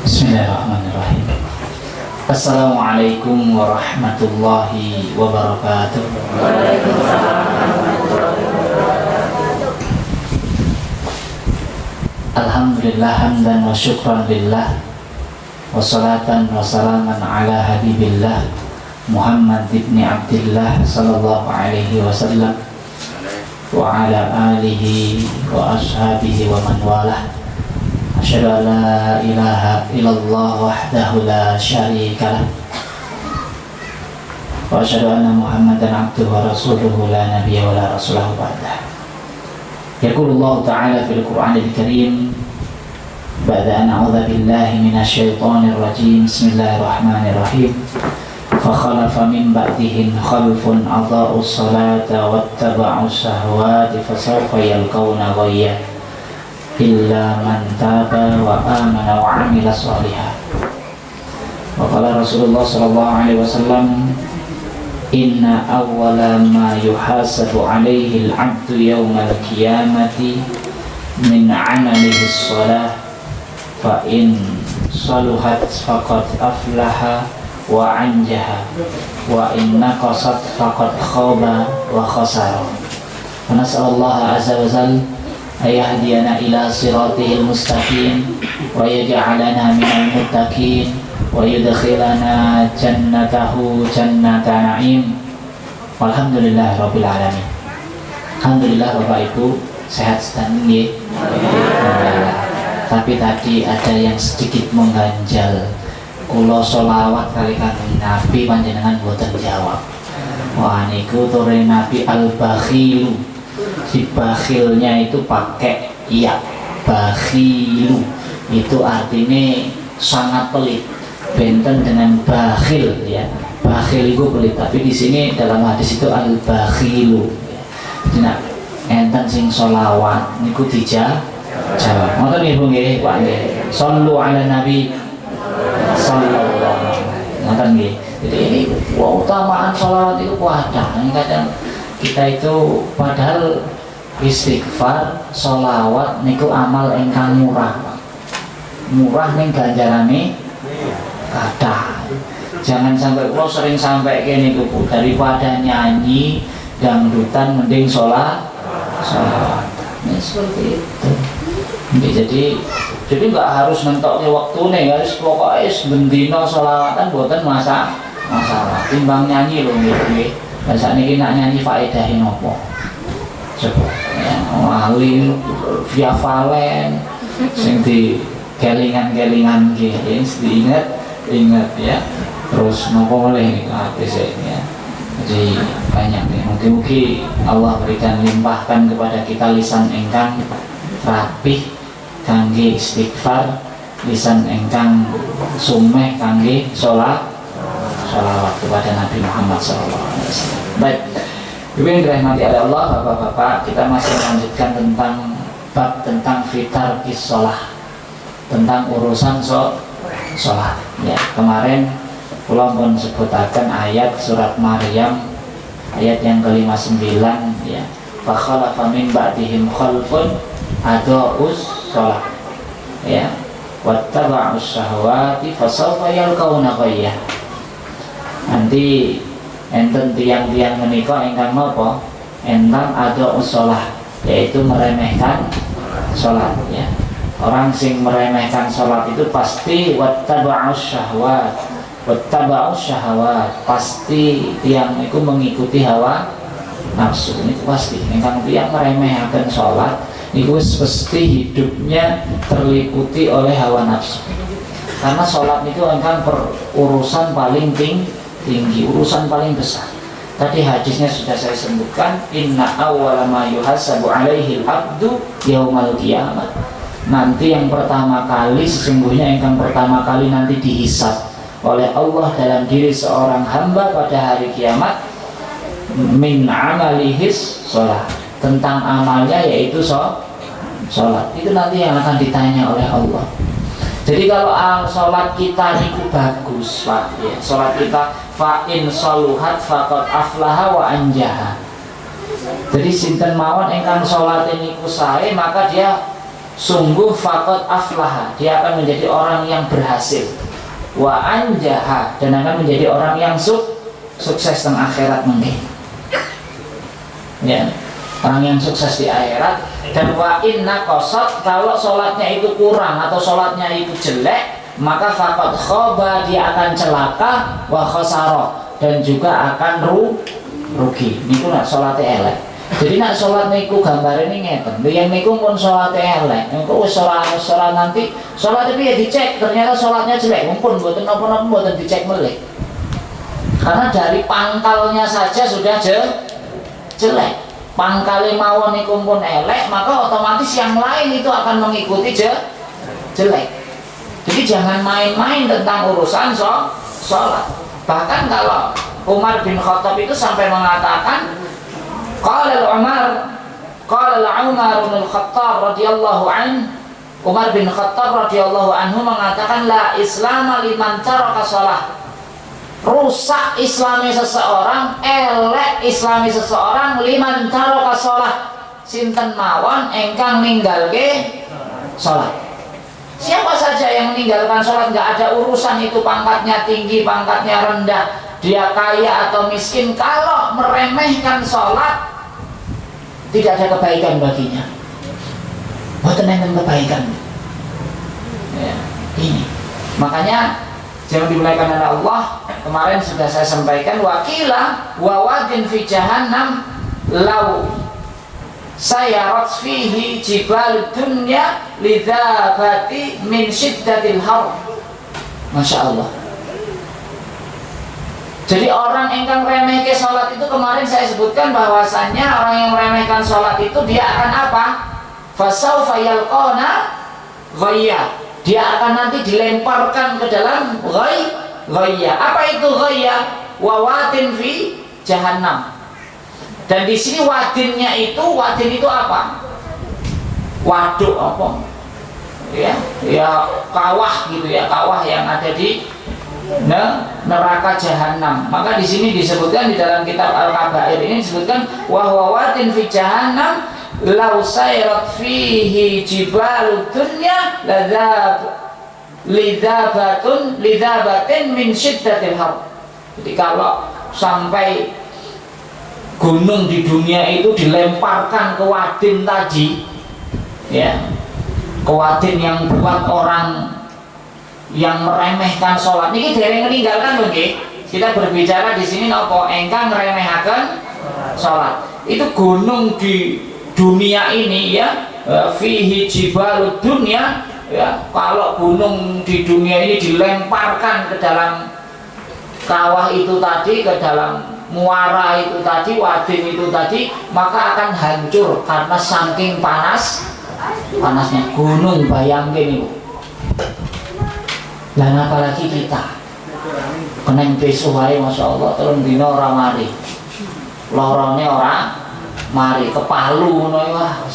Bismillahirrahmanirrahim. Assalamualaikum warahmatullahi wabarakatuh. Alhamdulillah hamdan wa syukran lillah, wassalatan wassalaman ala habibillah Muhammad ibn Abdillah sallallahu alaihi wasallam wa ala alihi wa ashabihi wa man walah. Asyhadu an la ilaha illallah wahdahu la syarika lah wa asyhadu anna Muhammadan abduhu wa rasuluhu la nabiyya wa la rasulahu ba'dah. Yaqulullahu ta'ala fil Qur'anil Karim ba'da an a'udzu billahi minasy syaithanir rajim. Bismillahirrahmanirrahim. Fa khalafa min ba'dihim khalfun adha'us salata wattaba'us syahawati fasawfa yalqawna ghayya illa man taba wa amana wa amila shalihan. Wa qala Rasulullah sallallahu alaihi wasallam, inna awwala ma yuhasabu alaihi al-'abdu yawmal qiyamati min 'amalihi shalah fa in saluhat faqad aflaha wa anjaha wa in naqasat faqad khaba wa khasara. Wa nas'alullaha azza wa jalla ayahdiyana ila siratihil mustaqim wa yaj'alana minal muttaqin wa yudkhilana jannatahu jannata na'im. Walhamdulillah rabbil alamin. Alhamdulillah Bapak Ibu sehat sedang nggih. Tapi tadi ada yang sedikit mengganjal. Kula sholawat kali kanjeng Nabi panjenengan boten jawab. Wah niku tore Nabi al-bakhilu. Si bakhilnya itu pakai iya, bakhilu itu artinya sangat pelit, benten dengan bakhil ya. Bakhil itu pelit, tapi di sini dalam hadis itu al bakhilu. Jadi nak enten sing sholawat niku dijawab. Ngoten nggih Bu nggih, Pak nggih. Shallu ala nabi sallallahu. Ngoten nggih. Jadi ini keutamaan sholawat itu wadah. Kadang kita itu padahal istighfar, sholawat niku amal ingkang murah ning ganjarane kathah. Jangan sampai kula sering sampai kene niku Bu, daripada nyanyi dangdutan mending sholawat. Nah, seperti itu. Jadi nggak harus nentokke waktune, harus pokoknya bendina sholawatan boten masalah. Timbang nyanyi lho nggih. Masa niki nak nyanyi faedahin apa? Coba ya, wali via valen sing di kelingan-kelingan nggih, diingat ya. Terus nopo oleh ya. Jadi banyak nih. Mungkin Allah berikan limpahkan kepada kita lisan engkang rapih kangge istighfar, lisan engkang sumeh kangge sholawat kepada Nabi Muhammad SAW. Baik, Ibu yang dirahmati oleh Allah, Bapak-bapak, kita masih melanjutkan tentang bab tentang fitar sholah, tentang urusan sholat. Ya, kemarin kula pun sebutaken ayat surat Maryam ayat yang ke-59 ya. Fa khalafa min ba'dihim khalfun adha'us sholah. Ya. Wattaba'us syahawati fasawfa yalqawna ghayya. Nanti enten tiang-tiang menika ingkang napa? Enten ada sholah, yaitu meremehkan sholat ya. Orang sing meremehkan sholat itu pasti wattaba'us syahwat, pasti tiang itu mengikuti hawa nafsu. Ini pasti ingkang tiang meremehkan sholat niku pasti hidupnya terliputi oleh hawa nafsu. Karena sholat itu ingkang urusan paling tinggi, urusan paling besar. Tadi hadisnya sudah saya sebutkan, inna awwala ma yuhasabu alaihi al-'abdu yaumal qiyamah. Nanti yang pertama kali, sesungguhnya yang pertama kali nanti dihisab oleh Allah dalam diri seorang hamba pada hari kiamat, min amalihis sholat, tentang amalnya yaitu sholat. Itu nanti yang akan ditanya oleh Allah. Jadi kalau sholat kita niku bagus Pak ya, sholat kita fa'in saluhat faqad aflaha wa anjaha. Jadi sinten mawon ingkang sholat niku sae maka dia sungguh faqad aflaha, dia akan menjadi orang yang berhasil. Wa anjaha, dan akan menjadi orang yang sukses di akhirat mungkin. Ya, orang yang sukses di akhirat. Dan wa inna qasad, kalau sholatnya itu kurang atau sholatnya itu jelek, maka faqad khaba, dia akan celaka, wa khasara, dan juga akan rugi. Niku nak sholatnya elek. Jadi nak sholat niku gambar ini ngeten. Yang niku pun sholatnya elek. Niku sholat nanti sholat tapi ya dicek, ternyata sholatnya jelek. Mumpun buatan apa-apa buatan dicek melek. Karena dari pangkalnya saja sudah jelek. Pangkale mawon niku pun elek, maka otomatis yang lain itu akan mengikuti jelek. Jadi jangan main-main tentang urusan sholat. Bahkan kalau Umar bin Khattab itu sampai mengatakan, Qala Umar bin Khattab radhiyallahu anhu, Umar bin Khattab radhiyallahu anhu mengatakan, la Islam liman taraka shalah. Rusak Islami seseorang, elek Islami seseorang, liman taraka shalah, sinten mawon engkang ninggalke salat. Siapa saja yang meninggalkan sholat, nggak ada urusan itu pangkatnya tinggi, pangkatnya rendah, dia kaya atau miskin, kalau meremehkan sholat, tidak ada kebaikan baginya. Mboten enten kebaikan. Ya, ini. Makanya jangan dimulaikan oleh Allah. Kemarin sudah saya sampaikan, wakila wawadin fi jahannam lau sayarat fihi jibal dunya lidzabati min syiddatil har. Masya Allah. Jadi orang engkang remeh ke sholat itu, kemarin saya sebutkan bahwasannya orang yang meremehkan sholat itu dia akan apa? Fasaufa yalqona ghayya, dia akan nanti dilemparkan ke dalam ghayya. Apa itu ghayya? Wawatin fi jahannam. Dan di sini wadin itu apa? Waduk apa? Ya kawah gitu ya, kawah yang ada di neraka jahanam. Maka di sini disebutkan di dalam kitab Al-Kabair ini disebutkan wahwawatin fi jahannam law sayrat fihi jibalud dunya lidzabatin min syiddatil har. Jadi kalau sampai gunung di dunia itu dilemparkan ke wadin tadi, ya, ke wadin yang buat orang yang meremehkan sholat. Ini dereng meninggalkan nggih. Kita berbicara di sini nopo engkang ngeremehaken sholat. Itu gunung di dunia ini ya, fihi jibalud dunya ya. Kalau gunung di dunia ini dilemparkan ke dalam kawah itu tadi, ke dalam muara itu tadi, wadin itu tadi, maka akan hancur karena saking panasnya gunung. Bayangin itu. Dan apalagi kita kena besok hari, masya Allah, telung dino ora mari, lorone ora mari, kepalu no, wah,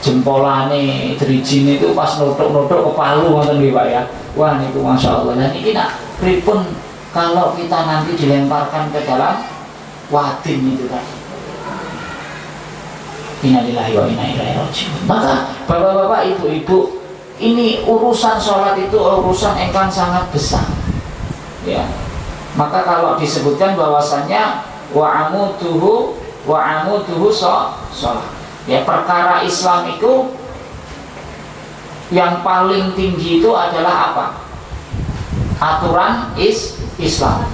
jempolane drijin itu pas nutuk kepalu ngoten nggih Pak ya. Wah niku masya Allah. Dan ini nak pripun kalau kita nanti dilemparkan ke dalam wadin itu tadi. Innalillahi wa inna ilaihi raji'un. Maka bapak-bapak, ibu-ibu, ini urusan sholat itu urusan engkang sangat besar, ya. Maka kalau disebutkan bahwasannya wa'amuduhu sholat, ya, perkara Islam itu yang paling tinggi itu adalah apa? Aturan Islam,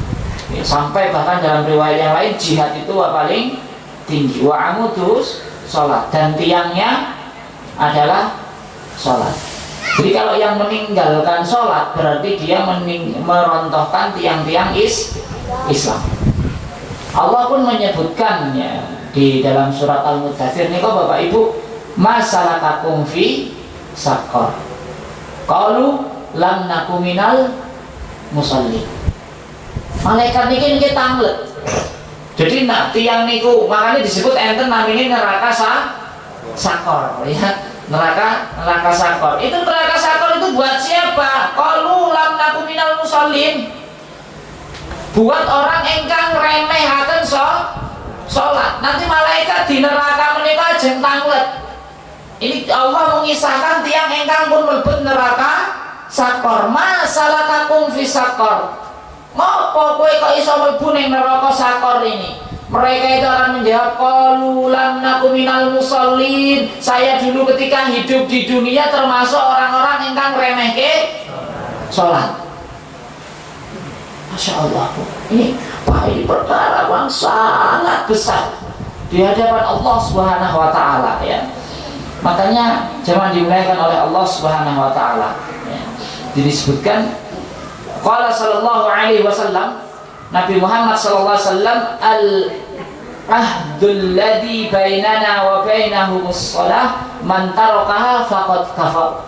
ya, sampai bahkan dalam riwayat yang lain jihad itu paling tinggi. Wa'amuduhu sholat, dan tiangnya adalah sholat. Jadi kalau yang meninggalkan sholat berarti dia merontohkan tiang-tiang Islam. Allah pun menyebutkannya di dalam surat Al-Mudzatsir. Nih kok Bapak Ibu, masalakakum fi saqar, qalu lam naku minal musallin. Malaikat niki tanglet. Jadi nak tiang niku makanya disebut enten namanya neraka sakor, ya. Neraka sakor. Itu neraka sakor itu buat siapa? Qalu lam naku minal musallin. Buat orang engkang remehaken sholat. Nanti malaikat di neraka menika ajeng tanglet. Ini Allah mengisahkan tiang engkang pun mlebet neraka sakor. Masalakakum fi sakor. Ngopo kowe kok iso mlebu ning neraka sakor ini? Mereka itu akan menjawab, qalu lam naku minal musallin. Saya dulu ketika hidup di dunia termasuk orang-orang engkang remehke salat. Masya Allah, ini perkara yang sangat besar di hadapan Allah Subhanahu wa Ta'ala, ya. Makanya jangan dimuliakan oleh Allah Subhanahu wa Ta'ala, ya. Disebutkan qala sallallahu alaihi wasallam, Nabi Muhammad sallallahu alaihi wasallam, al-ahdul ladzi bainana wa bainahumus shalah man tarakaha faqad kafar.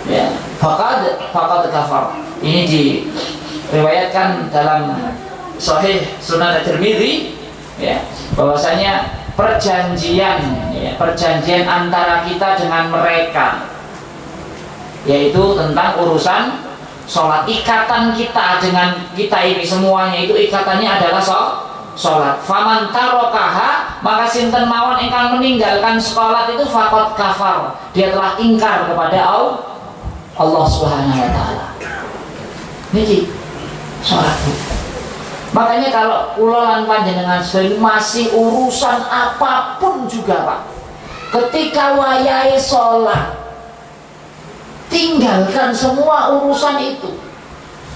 Ya, faqad kafar. Ini diriwayatkan dalam Sahih Sunan At-Tirmidzi, ya, bahwasanya perjanjian antara kita dengan mereka, yaitu tentang urusan sholat. Ikatan kita dengan kita ini semuanya itu ikatannya adalah sholat. Faman tarokaha, maka sinten mawon ingkang meninggalkan sholat itu faqad kafar, dia telah ingkar kepada Allah Subhanahu wa Ta'ala. Niki sholat. Makanya kalau kula lan panjenengan masih urusan apapun juga, Pak, ketika wayahe sholat, tinggalkan semua urusan itu.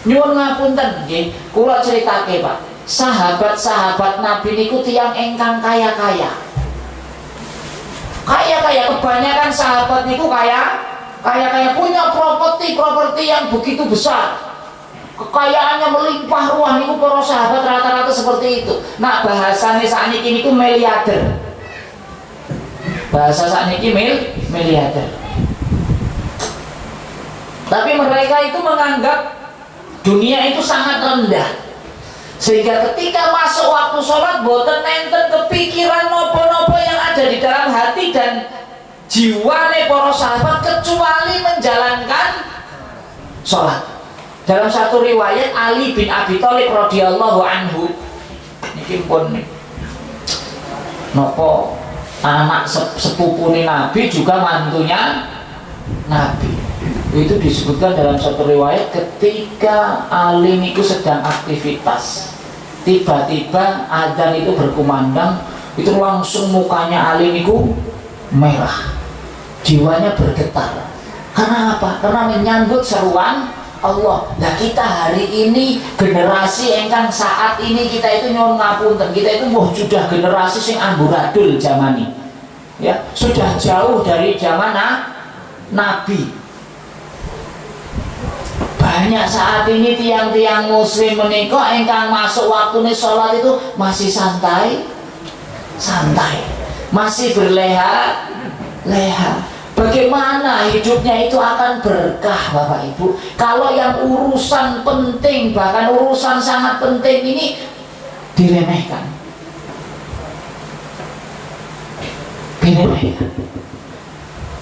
Nyuwun ngapunten nggih, kula critake, Pak. Sahabat-sahabat Nabi niku tiyang engkang kaya-kaya. Kaya-kaya, kebanyakan sahabat niku kaya punya properti yang begitu besar. Kekayaannya melimpah ruah niku para sahabat rata-rata seperti itu. Nah, bahasane sakniki niku miliarder. Bahasa sakniki miliarder. Tapi mereka itu menganggap dunia itu sangat rendah, sehingga ketika masuk waktu sholat boten nenten kepikiran nopo-nopo yang ada di dalam hati dan jiwane para sahabat kecuali menjalankan sholat. Dalam satu riwayat, Ali bin Abi Thalib radhiyallahu anhu niki pun nopo anak sepupune Nabi juga mantunya Nabi. Itu disebutkan dalam satu riwayat ketika Ali niku sedang aktivitas, tiba-tiba adzan itu berkumandang, itu langsung mukanya Ali niku merah, jiwanya bergetar. Karena apa? Karena menyambut seruan Allah. Nah, kita hari ini generasi engkang saat ini kita itu nyuwun ngapunten, kita itu sudah generasi sing amburadul zaman ini, ya, sudah jauh dari zaman Nabi. Banyak saat ini tiang-tiang muslim menika engkang masuk waktu sholat itu masih santai, masih berleha-leha. Bagaimana hidupnya itu akan berkah, Bapak Ibu, kalau yang urusan penting, bahkan urusan sangat penting ini diremehkan.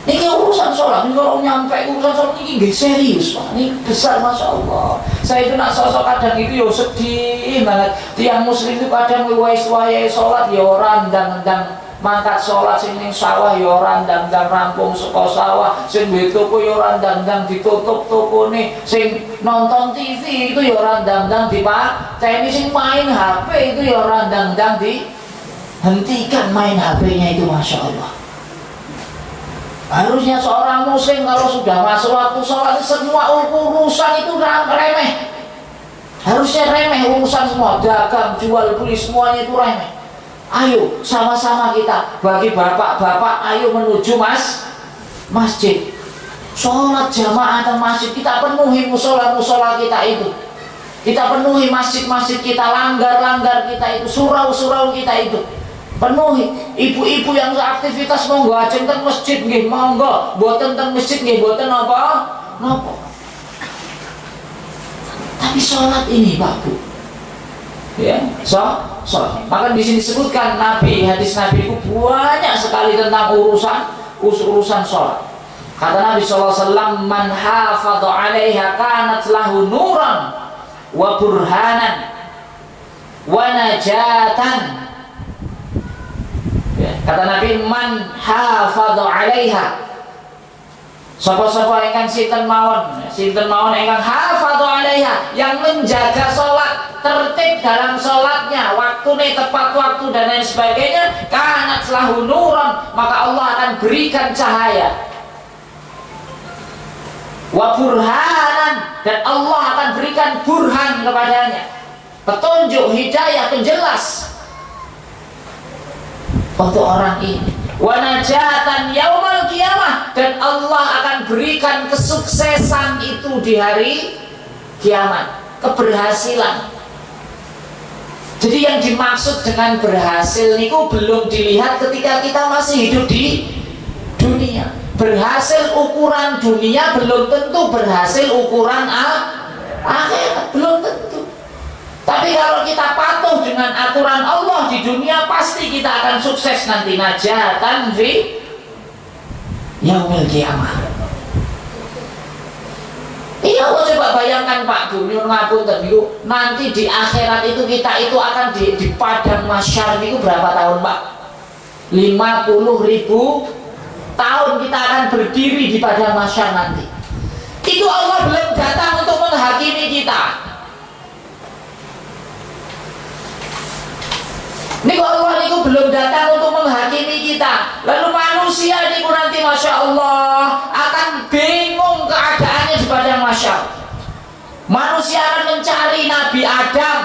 Ini urusan sholat, ini kalau nyampe urusan sholat ini gak serius, Pak. Ini besar, Masya Allah. Saya itu nak sosok kadang itu ya sedih banget. Tiang muslim itu kadang wayai sholat ya randang-randang mangkat sholat sing ning sawah ya randang-randang rampung saka sawah, sing duwe toko ya randang-randang ditutup tokone, sing nonton TV itu ya randang-randang dipateni, sing main HP itu ya randang-randang dihentikan main HP-nya itu, Masya Allah. Harusnya seorang muslim kalau sudah masuk waktu sholat semua urusan itu remeh. Harusnya remeh urusan semua, dagang, jual beli semuanya itu remeh. Ayo sama-sama kita, bagi bapak-bapak, ayo menuju masjid, sholat jamaah dan masjid. Kita penuhi musola-musola kita itu, kita penuhi masjid-masjid kita, langgar-langgar kita itu, surau-surau kita itu penuhi. Ibu-ibu yang aktivitas monggo ajeng teng masjid nggih monggo, boten teng masjid nggih boten napa. Tapi sholat ini, Pak Bu, ya, sholat. Maka di sini disebutkan hadis Nabi itu banyak sekali tentang urusan sholat. Kata Nabi SAW, man hafadha 'alaiha kanat lahu nuran wa burhanan wa najatan. Ya. Kata Nabi, man hafadha 'alaiha, sapa-sapa ingkang sinten mawon ingkang hafadha 'alaiha, yang menjaga sholat, tertib dalam sholatnya, waktune tepat waktu dan lain sebagainya, kanat lahu nuran, maka Allah akan berikan cahaya, wa burhanan, dan Allah akan berikan burhan kepadanya, petunjuk, hidayah, penjelas untuk orang ini, wa najatan yaumal qiyamah, dan Allah akan berikan kesuksesan itu di hari kiamat, keberhasilan. Jadi yang dimaksud dengan berhasil niku belum dilihat ketika kita masih hidup di dunia. Berhasil ukuran dunia belum tentu berhasil ukuran akhirat, belum tentu. Tapi kalau kita patuh dengan aturan Allah di dunia, pasti kita akan sukses nanti, najatan fi yaumil qiyamah. Iya, coba bayangkan Pak Gubernur ngapunten niku, nanti di akhirat itu kita itu akan di padang mahsyar niku berapa tahun Pak? 50.000 tahun kita akan berdiri di padang mahsyar nanti. Itu Allah belum datang untuk menghakimi kita. Niku Allah niku belum datang untuk menghakimi kita. Lalu manusia niku nanti Masya Allah akan bingung keadaannya di padang mahsyar. Manusia akan mencari Nabi Adam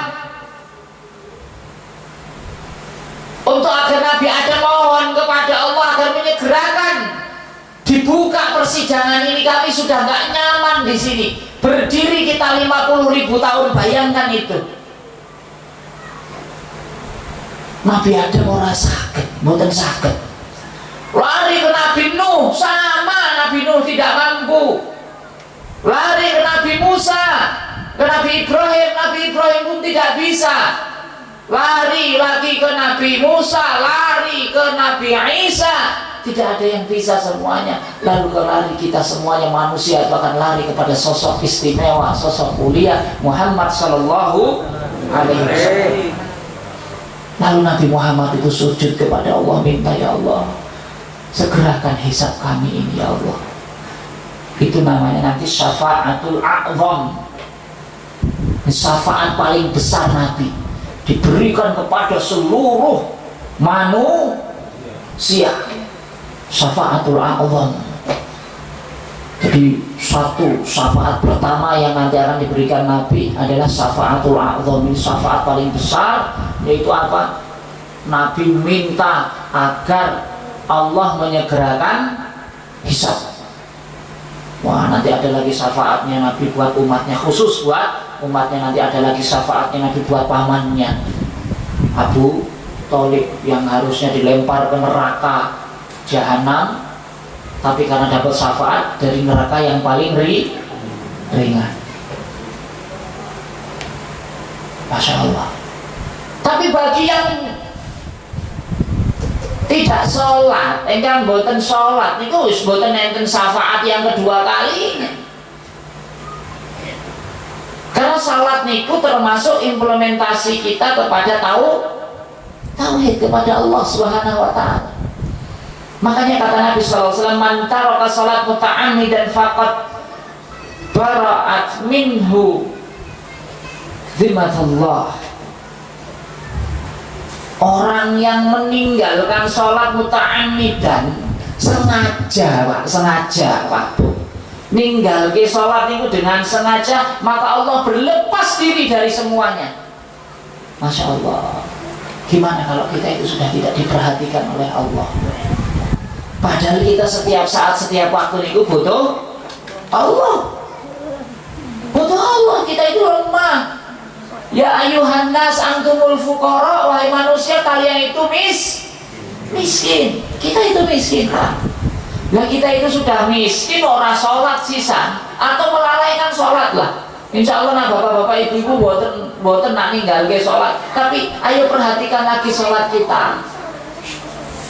untuk agar Nabi Adam mohon kepada Allah agar menyegerakan dibuka persidangan ini. Kami sudah nggak nyaman di sini. Berdiri kita 50.000 tahun, bayangkan itu. Nabi Adam orang sakit, bukan sakit. Lari ke Nabi Nuh, sama Nabi Nuh tidak mampu. Lari ke Nabi Musa, ke Nabi Ibrahim pun tidak bisa. Lari lagi ke Nabi Musa, lari ke Nabi Isa, tidak ada yang bisa semuanya. Lalu kalau lari kita semuanya manusia itu akan lari kepada sosok istimewa, sosok mulia Muhammad Sallallahu Alaihi Wasallam. Lalu Nabi Muhammad itu sujud kepada Allah, minta, ya Allah, segerakan hisab kami ini ya Allah. Itu namanya nanti syafaatul a'zam, syafaat paling besar Nabi, diberikan kepada seluruh manusia, syafaatul a'zam. Jadi satu syafaat pertama yang nanti akan diberikan Nabi adalah syafaatul a'zam, ini syafaat paling besar, yaitu apa? Nabi minta agar Allah menyegerakan hisab. Wah, nanti ada lagi syafaatnya Nabi buat umatnya, khusus buat umatnya. Nanti ada lagi syafaatnya Nabi buat pamannya Abu Thalib yang harusnya dilempar ke neraka jahanam, tapi karena dapat syafaat dari neraka yang paling ringan. Masya Allah. Tapi bagi yang tidak sholat, engkang boten sholat, itu boten enten syafaat yang kedua kalinya. Karena sholat niku termasuk implementasi kita kepada tauhid kepada Allah Subhanahu wa Ta'ala. Makanya kata Nabi SAW, man taraka salat muta'ammidan faqad bara'at minhu zimmatullah. Orang yang meninggalkan sholat muta'ammidan, sengaja Pak, ninggal ke sholat itu dengan sengaja, maka Allah berlepas diri dari semuanya. Masya Allah. Gimana kalau kita itu sudah tidak diperhatikan oleh Allah? Padahal kita setiap saat, setiap waktu itu butuh Allah. Butuh Allah, kita itu lemah. Ya ayuhan nas antumul fuqara, wahai manusia kalian itu miskin. Kita itu miskin Pak. Nah kita itu sudah miskin, orang sholat sisa atau melalaikan sholat lah. Insya Allah nah bapak-bapak ibu-ibu boten nak ninggal ke sholat. Tapi ayo perhatikan lagi sholat kita.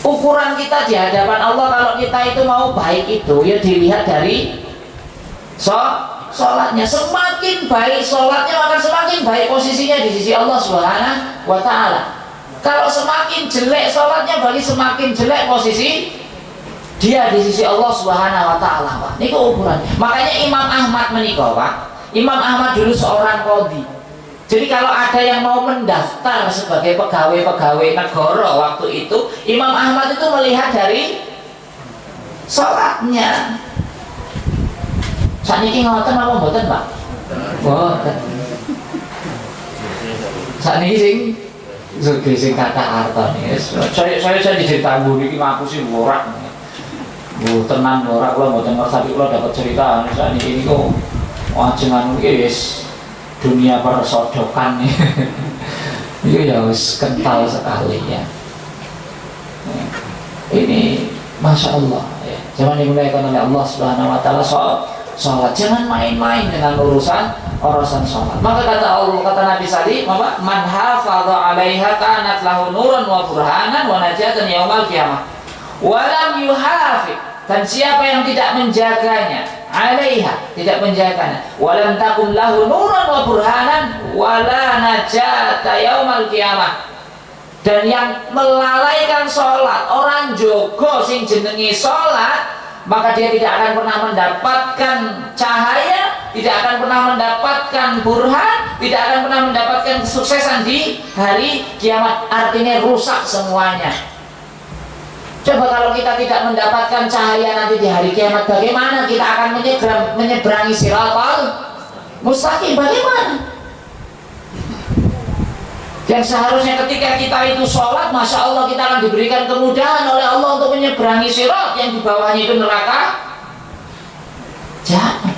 Ukuran kita di hadapan Allah kalau kita itu mau baik itu ya dilihat dari sholatnya. Semakin baik sholatnya maka semakin baik posisinya di sisi Allah Subhanahu wa Ta'ala. Kalau semakin jelek sholatnya, berarti semakin jelek posisi dia di sisi Allah Subhanahu wa taala, Pak. Niku ukuran. Makanya Imam Ahmad menikah, Pak. Imam Ahmad dulu seorang qadhi. Jadi kalau ada yang mau mendaftar sebagai pegawai-pegawai negara waktu itu, Imam Ahmad itu melihat dari sholatnya. Sakniki ngoten apa mboten, Pak? Mboten. Sakniki sing kata arta nih. Saya diceritakan iki aku sih ora. Tenan ora kula mboten ngerti, tapi kula dapat cerita sakniki niku ajengan iki wis dunia persodokan nih. Itu ya wis kental sekali ya. Ini Masya Allah ya. Jangan dimuliakan oleh Allah Subhanahu wa taala sholat. Jangan main-main dengan urusan sholat. Maka kata Allah, kata Nabi Salih, man hafadha 'alaiha kanat lahu nuran wa burhanan wa najatan yaumal qiyamah. Wa lam yuhafid, dan siapa yang tidak menjaganya, 'alaiha, tidak menjaganya, wa lam takum lahu nuran wa burhanan wa la najata yaumal qiyamah. Dan yang melalaikan sholat, orang jogo sing jenengi sholat, maka dia tidak akan pernah mendapatkan cahaya, tidak akan pernah mendapatkan burhan, tidak akan pernah mendapatkan kesuksesan di hari kiamat. Artinya rusak semuanya. Coba kalau kita tidak mendapatkan cahaya nanti di hari kiamat, bagaimana kita akan menyeberangi siratal mustaqim? Bagaimana? Yang seharusnya ketika kita itu sholat, Masya Allah, kita akan diberikan kemudahan oleh Allah untuk menyeberangi sirat yang di bawahnya itu neraka. Jangan.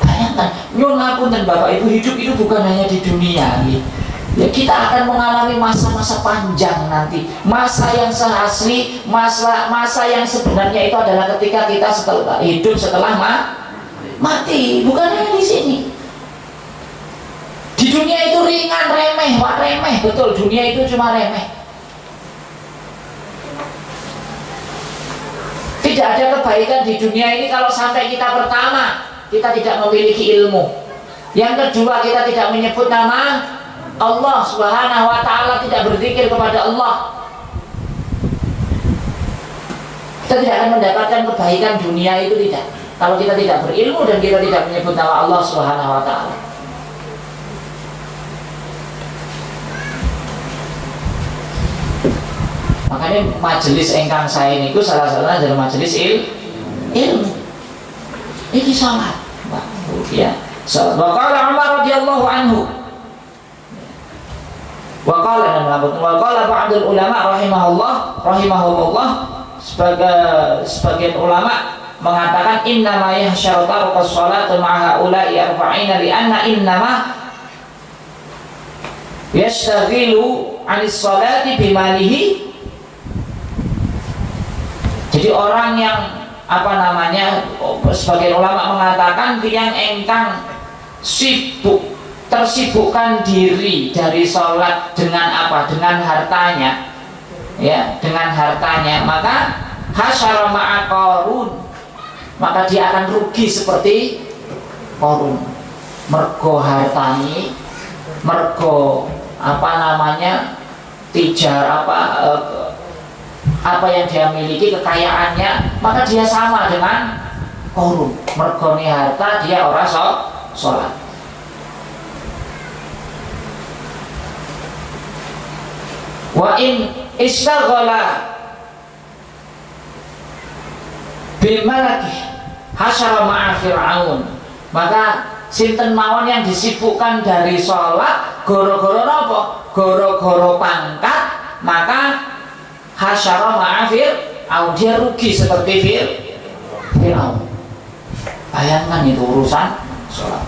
Bayangkan, nyun ngapunten Bapak Ibu, hidup itu bukan hanya di dunia nih. Ya, kita akan mengalami masa-masa panjang nanti. Masa yang seasli, masa yang sebenarnya itu adalah ketika kita hidup setelah mati. Bukan hanya di sini. Di dunia itu ringan, remeh, Pak, remeh, betul. Dunia itu cuma remeh. Tidak ada kebaikan di dunia ini kalau sampai kita pertama, kita tidak memiliki ilmu. Yang kedua, kita tidak menyebut nama Allah Subhanahu wa taala, tidak berzikir kepada Allah. Kita tidak akan mendapatkan kebaikan dunia itu, tidak. Kalau kita tidak berilmu dan kita tidak menyebut nama Allah Subhanahu wa taala. Makanya majelis engkang saya ini salah satunya adalah majelis ilmu. Ini salat, ya. Salat. Wa qala Umar radhiyallahu anhu. Wa qala ba'dul ulama rahimahumullah, sebagian ulama mengatakan inna ma yahsyaru tarqas salatu ma'a haula'i arba'ina li anna innama yashtaghilu 'anis salati bimalihi. Jadi orang yang sebagian ulama mengatakan yang engkang tersibukkan diri dari sholat dengan apa? Dengan hartanya, ya, dengan hartanya, maka hasyara ma'a Qarun, maka dia akan rugi seperti Qarun. Mergo hartani, mergo apa yang dia miliki, kekayaannya, maka dia sama dengan Qarun. Mergone harta dia ora sholat. Wa in istaghala bil malaki hasyara ma'a Fir'aun, maka sinten mawon yang disibukkan dari sholat goro-goro napa? Goro-goro pangkat, maka hasyara ma'a Fir'aun, dia rugi seperti Fir'aun. Bayangkan itu urusan sholat.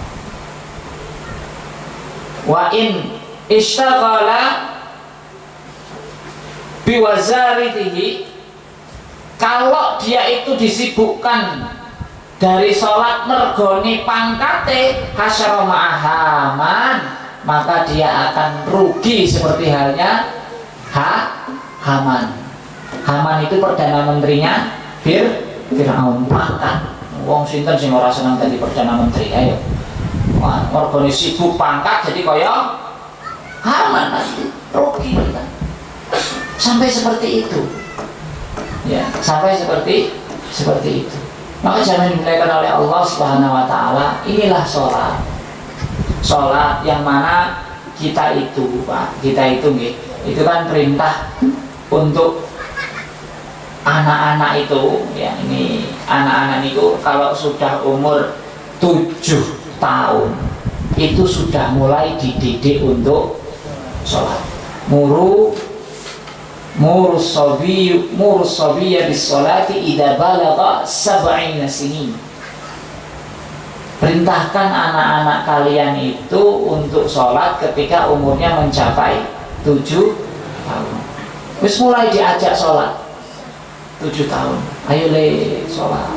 Wa in ishtaghala biwazaritihi, kalau dia itu disibukkan dari sholat mergoni pangkate hasyara ma'a Haman, maka dia akan rugi seperti halnya Haman. Haman itu perdana menterinya Fir'aun. Pangkat wong sinten sing ora seneng dadi perdana menteri, ayo. Wah, mergoni sibuk pangkat jadi kaya aman nanti, rugi kita. Sampai seperti itu, ya, sampai seperti itu. Maka jangan dimuliakan oleh Allah Subhanahu Wa Taala. Inilah sholat yang mana kita itu, Pak, itu kan perintah untuk anak-anak itu, ya, ini anak-anak itu kalau sudah umur 7 tahun itu sudah mulai dididik untuk sholat. Murus sabiyya bis sholati idza balagha 70 sinin. Perintahkan anak-anak kalian itu untuk sholat ketika umurnya mencapai 7 tahun. Terus mulai diajak sholat 7 tahun. Ayo le sholat.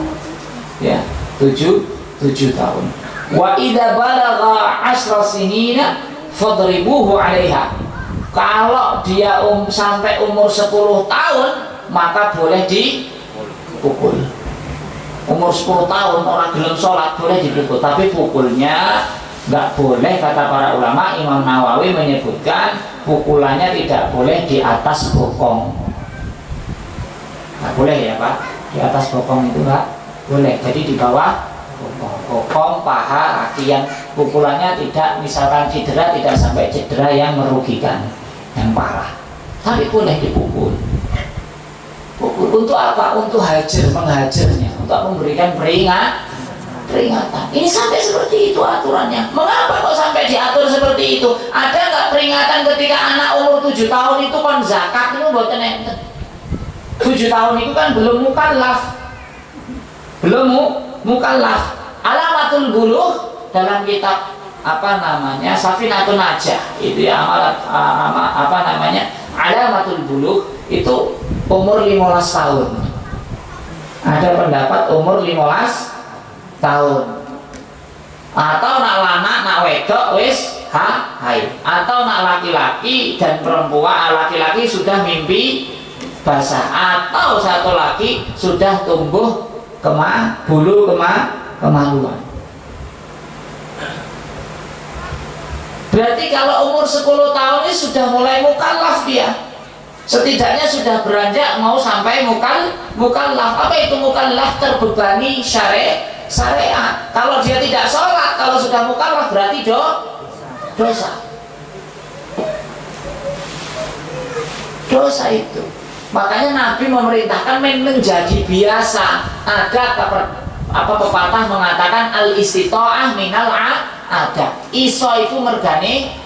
Ya, 7 tahun. Wa idza balagha 10 sinina fadribuhu 'alaiha. Kalau dia sampai umur 10 tahun maka boleh dipukul. Umur 10 tahun orang gelem sholat boleh dipukul, tapi pukulnya nggak boleh, kata para ulama. Imam Nawawi menyebutkan pukulannya tidak boleh di atas bokong. Nggak boleh ya Pak, di atas bokong itu nggak boleh. Jadi di bawah bokong, paha, kaki. Yang pukulannya tidak, misalkan cedera, tidak sampai cedera yang merugikan, yang parah, tapi boleh dipukul. Untuk apa? Untuk menghajarnya, untuk memberikan peringatan. Ini sampai seperti itu aturannya. Mengapa kok sampai diatur seperti itu? Ada nggak peringatan ketika anak umur 7 tahun itu kon zakat itu buat enten? 7 tahun itu kan belum mukallaf. Alamatul buluh dalam kitab Safinatun Najah itu ya, alamatul buluh itu umur 15 tahun. Ada pendapat umur 15 tahun. Atau nak lanang nak wedok wis haid. Atau nak laki-laki dan perempuan, laki-laki sudah mimpi basah. Atau satu lagi sudah tumbuh bulu kemaluan. Berarti kalau umur 10 tahun ini sudah mulai mukallaf dia. Setidaknya sudah beranjak mau sampai mukallaf. Apa itu mukallaf? Terbebani syariat. Kalau dia tidak sholat, kalau sudah mukallaf berarti dosa itu. Makanya Nabi memerintahkan menjadi biasa. Ada pepatah mengatakan al-istita'ah minal ada. Iso itu mergane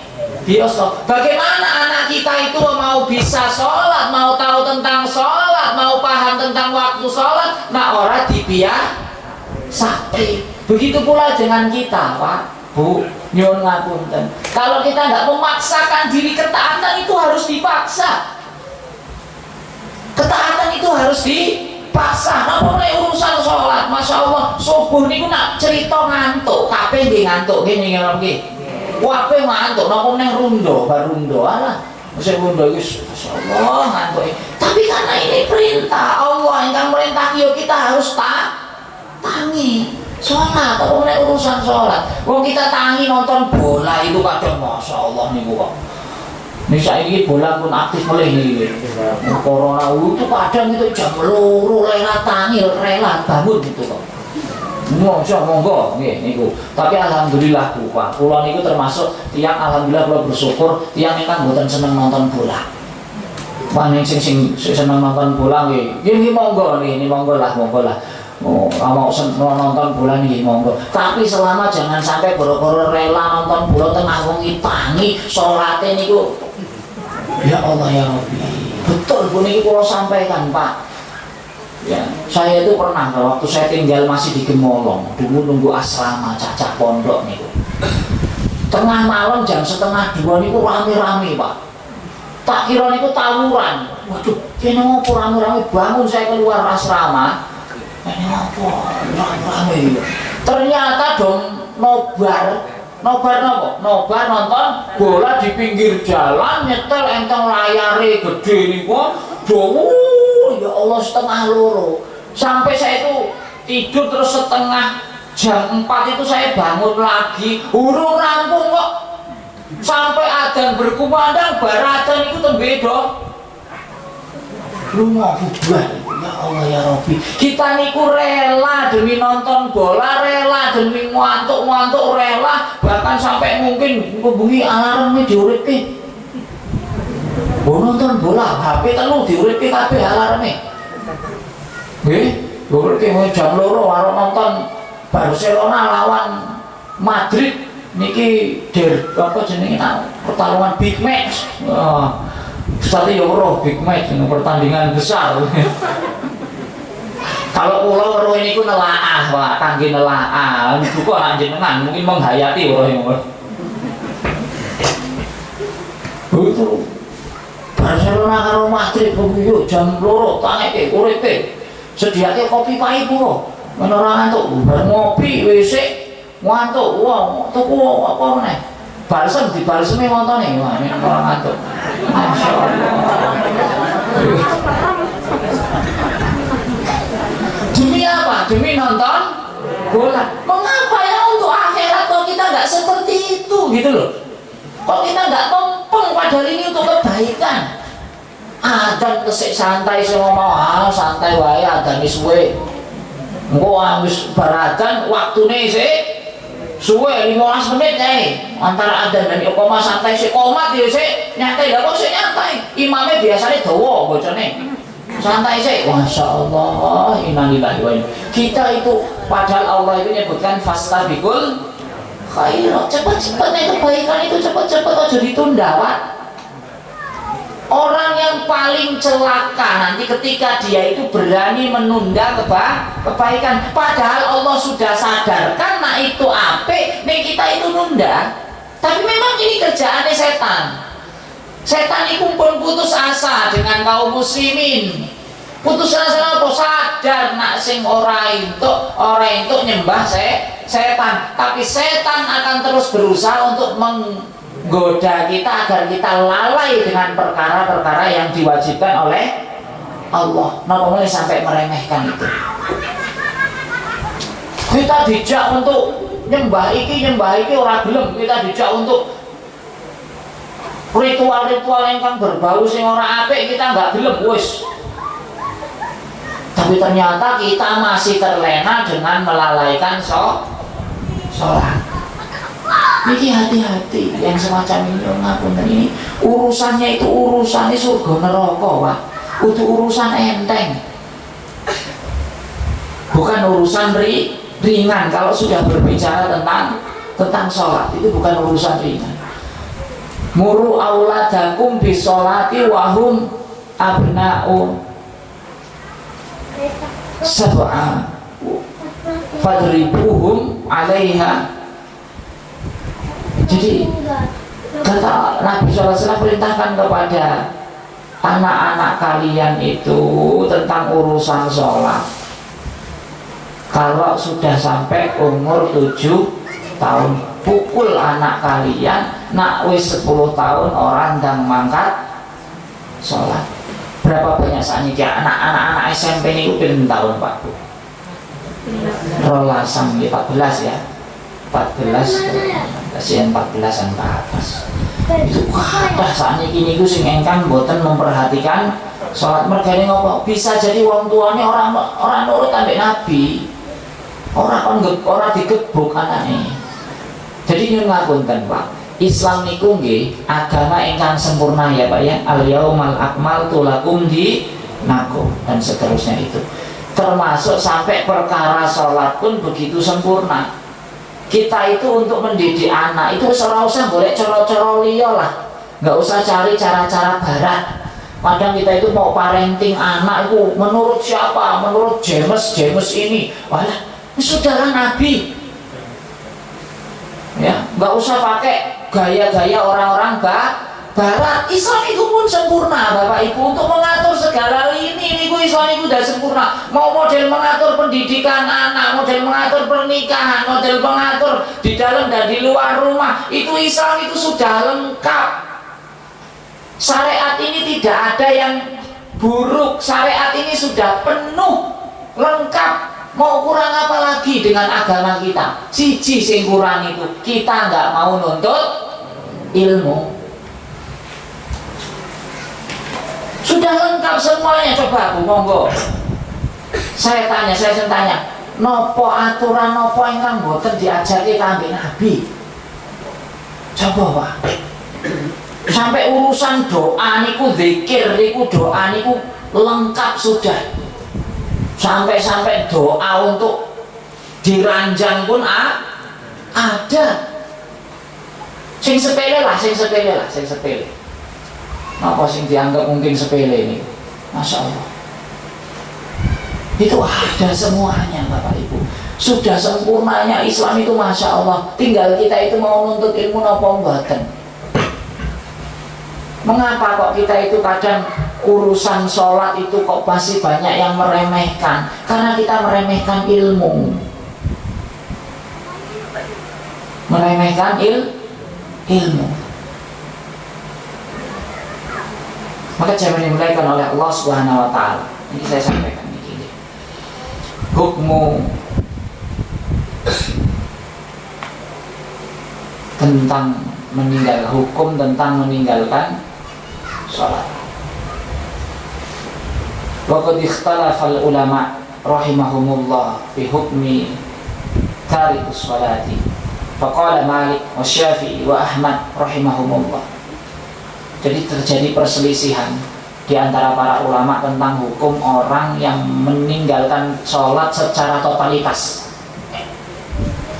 biasa. Bagaimana anak kita itu mau bisa sholat, mau tahu tentang sholat, mau paham tentang waktu sholat, nah orang dibiasa. Begitu pula dengan kita, Pak, Bu, nyuwun ngapunten. Kalau kita nggak memaksakan diri, ketaatan itu harus dipaksa. Ketaatan itu harus dipaksa. Nah, mulai urusan sholat, masya Allah, subuh niku nak cerita ngantuk, kabeh nggih ngantuk, gini nggih. Wape ngantuk, nopo neng rundo, alah, mesti rundo itu, masya Allah ngantuk. Tapi karena ini perintah Allah, yang merintah kita harus tangi sholat. Kalau neng urusan sholat, kalau kita tangi nonton bola itu kadang masya Allah nih kok. Nih saya ini bola pun aktif mulai nih. Corona itu kadang itu jam loro rela tangi, rela bangun gitu kok. Monggo nggih niku. Tapi alhamdulillah Bu Pak, kula niku termasuk tiyang alhamdulillah kula bersyukur tiyang ingkang mboten seneng nonton bola. Wong sing seneng nonton bola nggih. Nggih monggo lah. Oh, mau nonton bola nih monggo. Tapi selama jangan sampai boro-boro rela nonton bola tengah wong tangi salate niku. Ya Allah ya Rabbi. Betul Bu niki kula sampaikan Pak. Ya, saya itu pernah waktu saya tinggal masih di Gemolong, dulu nunggu asrama cacah pondok nih. Tengah malam jam 1:30 niku rame-rame Pak. Tak kira niku tawuran. Waduh, kene ngopo rame-rame bangun saya keluar asrama. Kene ngopo rame-rame. Ternyata dong nobar nobar nonton bola di pinggir jalan, nyetel enteng layare gede niku. Ya Allah 1:30. Sampai saya itu tidur terus setengah jam 4 itu saya bangun lagi. Urung rampung kok. Sampai adzan berkumandang baratan itu tembedo rumah bubar. Ya Allah ya Rabbi, kita niku rela demi nonton bola, rela demi ngantuk rela, bahkan sampai mungkin hubungi alarmnya diuripke. Nonton bola, HP telu diuripke kabeh alarmnya. Nggih, diuripke jam 2 karo nonton Barcelona lawan Madrid niki apa jenenge pertarungan big match. Ustaz yo roh big match pertandingan besar. Kalau pulau roh ini ku nelaah, Pak, kangge nelaah. Niku kok anak jenengan mungkin menghayati roh ini. Betul. Barcelona karo Madrid yo jam 2 tangeke uripe. Sediake kopi pahit kok. Menorang ngantuk, ngopi WC ngantuk, wah tuku apa meneh? Balsem di balseme montone, wah ini orang ngantuk. Masya Allah. Demi apa? Demi nonton bola. Mengapa ya untuk akhirat kok kita nggak seperti itu gitu loh? Kok kita nggak tumpeng padahal ini untuk kebaikan? Adzan kesik santai semua mau santai wae adzan suwe. Engko wis baratan waktune sik suwe 15 menit ae antara adzan dan iqamah santai sik komat ya sik nyantai lha kok sik nyantai imame biasanya dawa bocone santai sik masyaallah innalillahi wa inna kita itu padahal Allah itu nyebutkan fastabiqul khairat cepat-cepat kebaikan itu cepat-cepat aja ditunda Pak. Orang yang paling celaka nanti ketika dia itu berani menunda kebaikan padahal Allah sudah sadarkan nah itu apik nih kita itu nunda tapi memang ini kerjaannya setan itu pun putus asa dengan kaum muslimin putus asa apa sadar nak sing ora itu nyembah setan tapi setan akan terus berusaha untuk menggoda kita agar kita lalai dengan perkara-perkara yang diwajibkan oleh Allah. Napa mulai sampai meremehkan itu? Kita dijak untuk nyembah iki ora gelem, kita dijak untuk ritual-ritual yang kan berbau sing ora apik kita nggak gelem wis. Tapi ternyata kita masih terlena dengan melalaikan sholat. Niki hati-hati yang semacam ini ngapunten ini urusannya itu urusannya surga neraka Pak. Itu urusan enteng. Bukan urusan ringan kalau sudah berbicara tentang sholat itu bukan urusan ringan. Muru auladakum bisolati wahum abna'u sab'a fadribuhum 'alaiha. Jadi kata Nabi SAW perintahkan kepada anak-anak kalian itu tentang urusan sholat. Kalau sudah sampai umur 7 tahun pukul anak kalian, nak wis 10 tahun orang dan mangkat sholat. Berapa banyak saat ini anak-anak SMP ini udah tahun Pak Bu? Rolasan 14 ya 14 kasihan 14an ke atas itu kadah saat ini ku sing engkang boten memperhatikan sholat mergane ngopo bisa jadi wong tuanya orang nurut ambek Nabi orang digebuk anaknya jadi nyuwun ngapunten Pak Islam niku nggih agama ingkang sempurna ya Pak ya al yaumal akmaltu lakum dinakum dan seterusnya itu termasuk sampai perkara sholat pun begitu sempurna. Kita itu untuk mendidik anak itu ora usah boleh coro-coro liya lah, nggak usah cari cara-cara barat. Kadang kita itu mau parenting anak itu menurut siapa? Menurut James ini, walah saudara Nabi. Ya, nggak usah pakai gaya-gaya orang-orang barat. Islam itu pun sempurna Bapak Ibu untuk mengatur segala ini Islam itu sudah sempurna. Mau model mengatur pendidikan anak, model mengatur pernikahan, model mengatur di dalam dan di luar rumah, itu Islam itu sudah lengkap. Syariat ini tidak ada yang buruk, syariat ini sudah penuh lengkap. Mau kurang apa lagi dengan agama kita? Siji sing kurang itu kita nggak mau nuntut ilmu. Sudah lengkap semuanya. Coba Bu, monggo. Saya tanya, nopo aturan nopo ingkang boten diajari kangge Nabi? Coba Pak. Sampai urusan doa niku, zikir niku, doa niku lengkap sudah. Sampai doa untuk diranjang pun ada. Sing sepele lah. Napa sing dianggap mungkin sepele ini? Masya Allah. Itu ada semuanya Bapak Ibu. Sudah sempurnanya Islam itu, Masya Allah. Tinggal kita itu mau nuntut ilmu napa mboten. Mengapa kok kita itu kadang urusan sholat itu kok masih banyak yang meremehkan? Karena kita meremehkan ilmu. Meremehkan ilmu. Maka jangan dimulaikan oleh Allah Subhanahu wa Ta'ala. Ini saya sampaikan begini. Hukmu tentang hukum tentang meninggalkan sholat. Wa qad ikhtalafa al-ulama rahimahumullah fi hukmi tarikus sholati. Faqala Malik wa Syafi'i wa Ahmad rahimahumullah. Jadi terjadi perselisihan di antara para ulama tentang hukum orang yang meninggalkan sholat secara totalitas.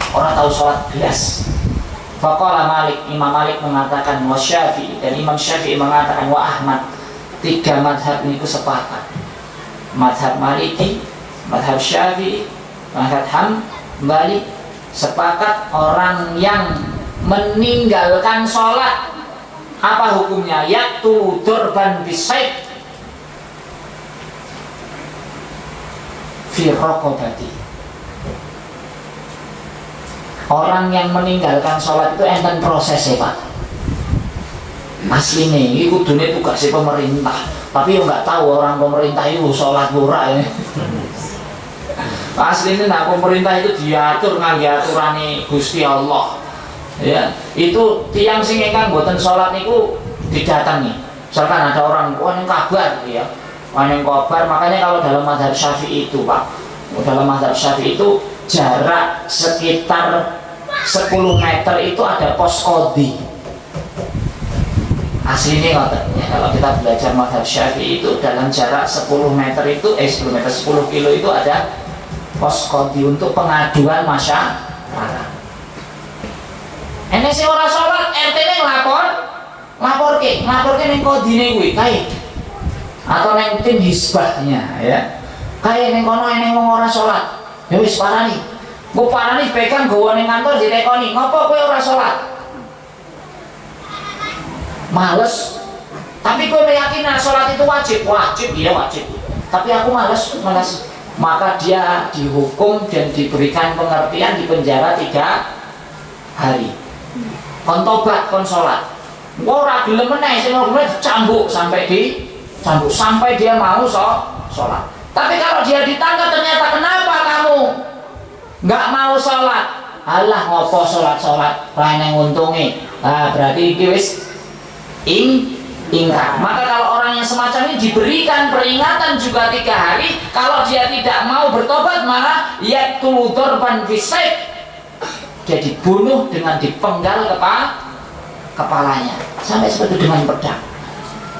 Orang tahu sholat bias. Faqala Malik, Imam Malik mengatakan, wa Syafi'i, dan Imam Syafi'i mengatakan, wa Ahmad. Tiga madhab ini sepakat. Madhab Maliki, madhab Syafi'i, madhab Hambali, sepakat orang yang meninggalkan sholat, apa hukumnya? Yaqtu durban bisayf fi raqabati. Orang yang meninggalkan sholat itu enten prosesnya Pak. Aslinya ini kudune tugasnya pemerintah, tapi yo nggak tahu orang pemerintah itu sholat ora ya. Aslinya nah pemerintah itu diatur ngangge aturane Gusti Allah. Ya, itu tiang sing ingkang mboten salat niku didatangi. Misalkan ada orang yang kabar ya. Yang kabar, makanya kalau dalam mazhab Syafi'i itu, Pak. Dalam mazhab Syafi'i itu jarak sekitar 10 meter itu ada pos qadhi. Aslinya ngoten ya. Kalau kita belajar mazhab Syafi'i itu dalam jarak 10 meter itu 10 meter 10 kilo itu ada pos qadhi untuk pengaduan masyarakat. Ene sing ora salat RT-ne laporke ning kodine kuwi kae. Atau ning tim hisbahnya ya. Kae ning kono ning wong ora salat. Ya wis parani. Mbok parani pegang gawa ning kantor ditekoni, "Ngopo kowe ora salat?" Males. Tapi kowe meyakini salat itu wajib. Iya wajib. Tapi aku males. Maka dia dihukum dan diberikan pengertian di penjara 3 hari. Kon tobat, kon sholat. Ora gelem meneh, sing ora dicambuk sampai dia mau sholat. Tapi kalau dia ditangkap ternyata, kenapa kamu nggak mau sholat? Alah ngopo sholat ra neng untunge. Nah, berarti iki wis ingkar. Maka kalau orang yang semacam ini diberikan peringatan juga 3 hari. Kalau dia tidak mau bertobat, maka yaqtu durban bisayf. Dia dibunuh dengan dipenggal kepalanya sampai seperti dengan pedang.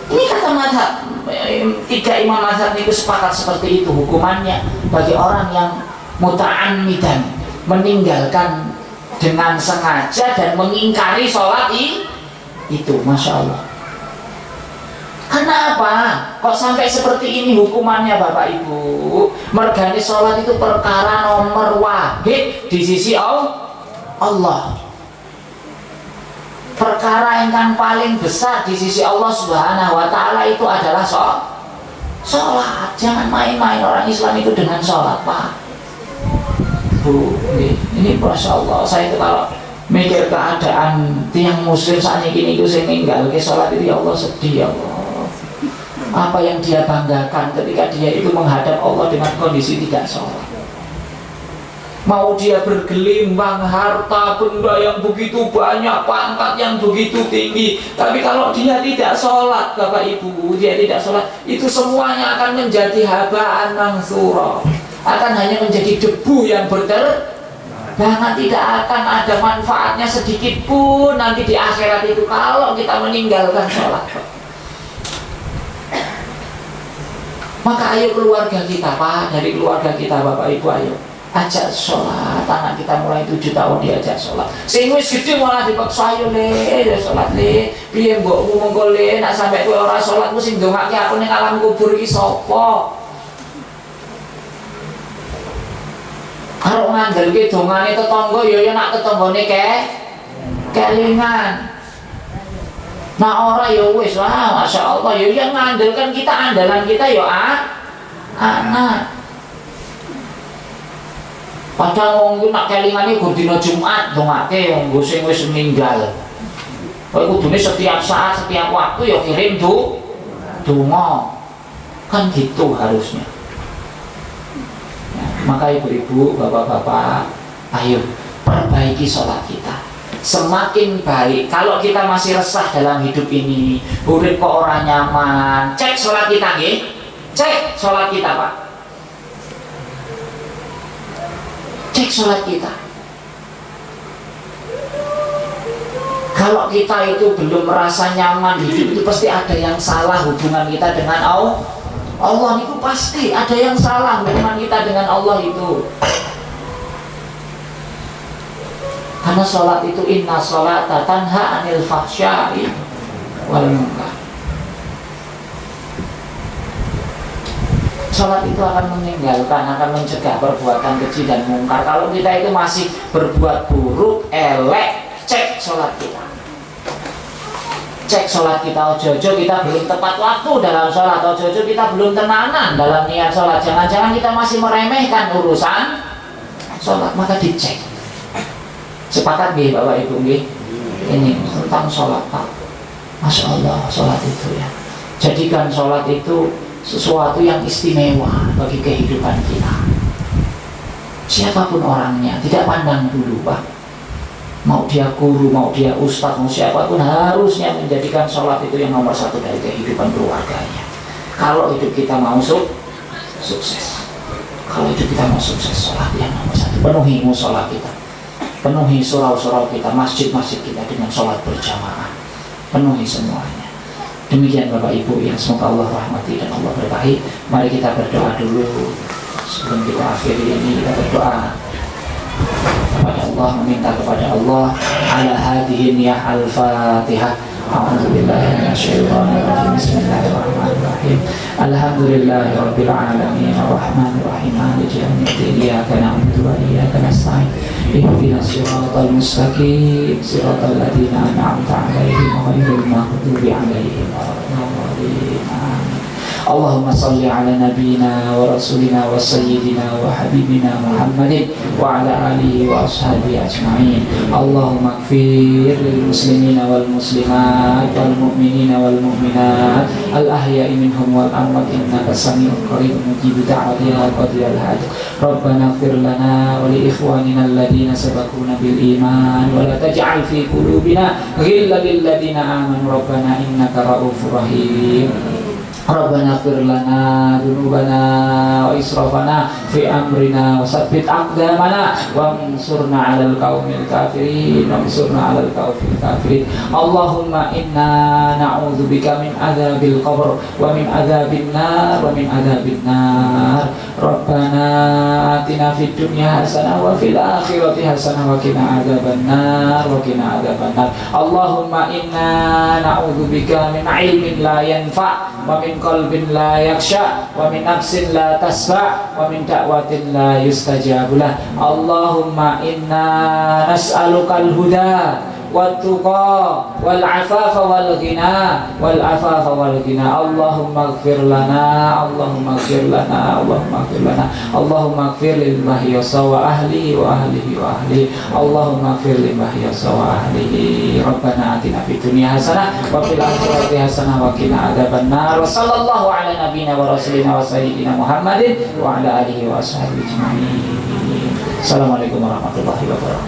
Ini kata mazhab 3 imam mazhab itu sepakat seperti itu hukumannya bagi orang yang muta'ammidan, meninggalkan dengan sengaja dan mengingkari sholat itu. Masya Allah. Kenapa kok sampai seperti ini hukumannya Bapak Ibu? Mergani sholat itu perkara nomor wahid di sisi Allah. Perkara yang kan paling besar di sisi Allah Subhanahu wa Ta'ala itu adalah sholat. Jangan main-main orang Islam itu dengan sholat, Pak. Bu, ini Masya Allah, saya itu kalau mikir keadaan tiang muslim saat ini itu saya meninggal ke sholat itu, ya Allah sedih, ya Allah. Apa yang dia banggakan ketika dia itu menghadap Allah dengan kondisi tidak sholat. mau dia bergelimbang harta benda yang begitu banyak, pangkat yang begitu tinggi, tapi kalau dia tidak sholat, Bapak Ibu, dia tidak sholat, itu semuanya akan menjadi habaan mansura, akan hanya menjadi debu yang berterbangan, tidak akan ada manfaatnya sedikit pun nanti di akhirat itu kalau kita meninggalkan sholat. Maka ayo keluarga kita, Pak, dari keluarga kita, Bapak Ibu, ayo ajak sholat. Anak kita mulai 7 tahun diajak sholat. Sing wis gede malah dipaksa, ayo le, sholat le. Piye mbokmu monggo le, nak sampai kowe ora sholat mesti ndongake aku ning alam kubur iki sapa? Karo ngandelke dongane tetangga ya nak tetanggane kelingan. Nah ora ya wis, wah Masya Allah, ya yang ngandalkan kita, andalan kita ya anak. Padahal wong ku nak kelingane gur dina Jumat dongake wong sing wis meninggal. Kowe kudune setiap saat, setiap waktu ya kirim donga. Kan gitu harusnya. Ya, maka ibu-ibu, bapak-bapak, ayo perbaiki sholat kita. Semakin baik. Kalau kita masih resah dalam hidup ini, urip kok orang nyaman, cek sholat kita nggih. Cek sholat kita, Pak. Cek sholat kita. Kalau kita itu belum merasa nyaman hidup itu, pasti ada yang salah hubungan kita dengan Allah. Itu pasti ada yang salah hubungan kita dengan Allah itu. Karena sholat itu inna sholata tanha anil fahsya'i wal munkar. Sholat itu akan meninggalkan, akan mencegah perbuatan keji dan mungkar. Kalau kita itu masih berbuat buruk, elek, cek sholat kita. Cek sholat kita, ojo-ojo kita belum tepat waktu dalam sholat, ojo-ojo kita belum tenanan dalam niat sholat. Jangan-jangan kita masih meremehkan urusan sholat, maka dicek. Sepakat nggih Bapak Ibu nggih? Ini tentang sholat, Pak. Masya Allah, sholat itu ya. Jadikan sholat itu sesuatu yang istimewa bagi kehidupan kita. Siapapun orangnya, tidak pandang dulu, Pak. Mau dia guru, mau dia ustaz, mau siapapun, harusnya menjadikan sholat itu yang nomor satu dari kehidupan keluarganya. Kalau hidup kita mau sukses, kalau hidup kita mau sukses, sholat yang nomor satu. Penuhi sholat kita. Penuhi surau-surau kita, masjid-masjid kita dengan sholat berjamaah. Penuhi semuanya. Demikian Bapak Ibu yang semoga Allah rahmati dan Allah berkahi. Mari kita berdoa dulu. Sebelum kita akhiri ini, kita berdoa kepada Allah, meminta kepada Allah ala hadihin ya al-fatihah. A'udzubillahi minasyaitonirrajim. Bismillahirrahmanirrahim. Alhamdulillahirabbil alamin arrahmanir rahim maliki yaumiddin iyyaka na'budu wa iyyaka nasta'in ihdinas siratal mustaqim siratal ladzina an'amta 'alaihim ghairil maghdubi 'alaihim waladdallin. Allahumma salli ala nabiyyina wa rasulina wa sayyidina wa habibina Muhammadin wa ala alihi wa ashabihi ajma'in. Allahumma ighfir lil muslimina wal muslimat wal mu'minina wal mu'minat al ahya'i minhum wal amwat innaka sami'un qaribun mujibud da'wati ya qadiyal hajat. Rabbana ighfir lana wa li ikhwanina alladhina sabaquna bil iman wa la taj'al fi qulubina ghillan lil ladzina amanu rabbana innaka ra'ufur rahim. Rabbana ighfir lana dzunubana wa israfana fi amrina wa tsabbit aqdamana wansurna 'alal qaumil kafirin wansurna 'alal qaumil kafirin. Allahumma inna na'udzubika min adzabil qabr wa min adzabin nar wa min adzabin nar. Rabbana atina fid dunya hasanah wa fil akhirati hasanah wa qina adzabannar wa qina adzabannar. Allahumma inna na'udzubika min 'ilmin la yanfa' wa min qalbin la yakhsha wa min nafsin la tasfa wa min da'watin la yustajabu lah. Allahumma inna nas'alukal huda wat tuqa wal afafa wal ghina wal afafa wal ghina. Allahumma ighfir lana, Allahumma ighfir lana, Allahumma ighfir lana, Allahumma ighfir lil mahyasa wa ahlihi wa ahlihi wa ahlihi. Allahumma ighfir lil mahyasa wa ahlihi. Rabbana atina fid dunya hasanah wa fil akhirati hasanah wa qina adzabannar. Wa sallallahu ala nabiyyina wa rasulina wa sayyidina Muhammadin wa ala alihi wa ashabihi ajma'in. Assalamualaikum warahmatullahi wabarakatuh.